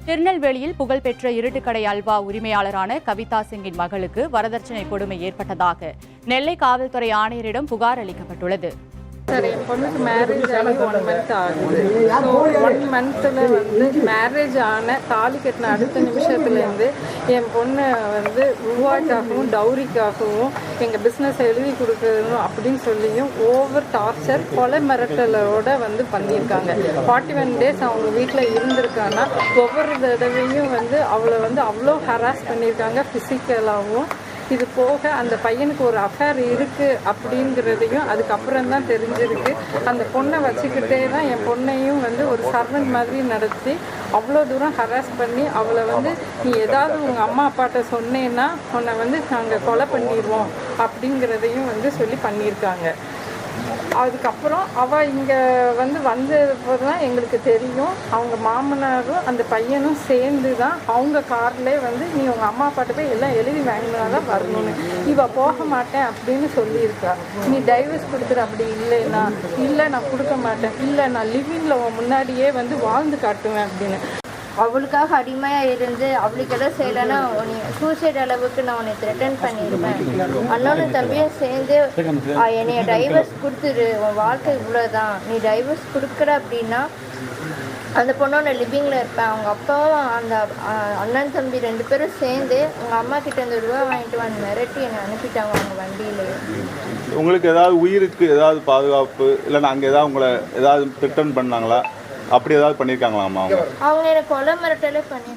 திருநெல்வேலியில் புகழ்பெற்ற இருட்டுக்கடை அல்வா உரிமையாளரான கவிதா சிங்கின் மகளுக்கு வரதட்சணை கொடுமை ஏற்பட்டதாக நெல்லை காவல்துறை ஆணையரிடம் புகார் அளிக்கப்பட்டுள்ளது. சார், என் பொண்ணுக்கு மேரேஜ் ஆகி 1 மந்த் ஆகுது. ஸோ 1 மந்த்தில் மேரேஜ் ஆன தாலி கட்டின அடுத்த நிமிஷத்துலேருந்து என் பொண்ணை ரூபாய்க்காகவும் டவுரிக்காகவும் எங்கள் பிஸ்னஸ் எழுதி கொடுக்கணும் அப்படின்னு சொல்லியும் ஓவர் டார்ச்சர் கொலை மிரட்டலோட பண்ணியிருக்காங்க. 41 டேஸ் அவங்க வீட்டில் இருந்திருக்காங்கன்னா ஒவ்வொரு தடவையும் அவளை அவ்வளோ ஹராஸ் பண்ணியிருக்காங்க ஃபிசிக்கலாகவும். இது போக அந்த பையனுக்கு ஒரு அஃபேர் இருக்குது அப்படிங்கிறதையும் அதுக்கப்புறம் தான் தெரிஞ்சிருக்கு. அந்த பொண்ணை வச்சுக்கிட்டே தான் என் பொண்ணையும் ஒரு சர்வன்ட் மாதிரி நடத்தி அவ்வளோ தூரம் ஹராஸ் பண்ணி அவளை நீ ஏதாவது உங்கள் அம்மா அப்பாட்ட சொன்னேன்னா உன்னை நாங்கள் கொலை பண்ணிடுவோம் அப்படிங்கிறதையும் சொல்லி பண்ணியிருக்காங்க. அதுக்கப்புறம் அவள் இங்கே வந்தப்போ தான் எங்களுக்கு தெரியும். அவங்க மாமனாரும் அந்த பையனும் சேர்ந்து தான் அவங்க கார்லேயே நீ உங்கள் அம்மா அப்பாட்ட போய் எல்லாம் எழுதி வாங்கினா தான் வரணும்னு. இவள் போக மாட்டேன் அப்படின்னு சொல்லியிருக்கா. நீ டைவர்ஸ் கொடுத்துரு, அப்படி இல்லைன்னா இல்லை நான் கொடுக்க மாட்டேன், இல்லை நான் லிவிங்கில் முன்னாடியே வாழ்ந்து காட்டுவேன் அப்படின்னு. அவளுக்காக அடிமையாக இருந்து அவளுக்கு எதாவது செய்யலைன்னா நீ சூசைட் அளவுக்கு நான் உன்னை த்ரெட்டன் பண்ணியிருப்பேன். அண்ணனும் தம்பியும் சேர்ந்து என்னைய டைவர்ஸ் கொடுத்துரு, உன் வாழ்க்கை இவ்வளோதான், நீ டைவர்ஸ் கொடுக்குற அப்படின்னா அந்த பொண்ணோட லிவிங்கில் இருப்பேன். அவங்க அப்பாவும் அந்த அண்ணன் தம்பி 2 பேரும் சேர்ந்து உங்கள் அம்மா கிட்ட இந்த ரூபா வாங்கிட்டு மிரட்டி என்னை அனுப்பிட்டாங்க அவங்க வண்டியிலேயே. உங்களுக்கு ஏதாவது உயிருக்கு ஏதாவது பாதுகாப்பு இல்லைன்னா அங்கே ஏதாவது உங்களை ஏதாவது ரிட்டர்ன் பண்ணாங்களா? அப்படி ஏதாவது பண்ணியிருக்காங்களாம்மா? அவங்க எனக்கு கொலை மிரட்டலே பண்ணி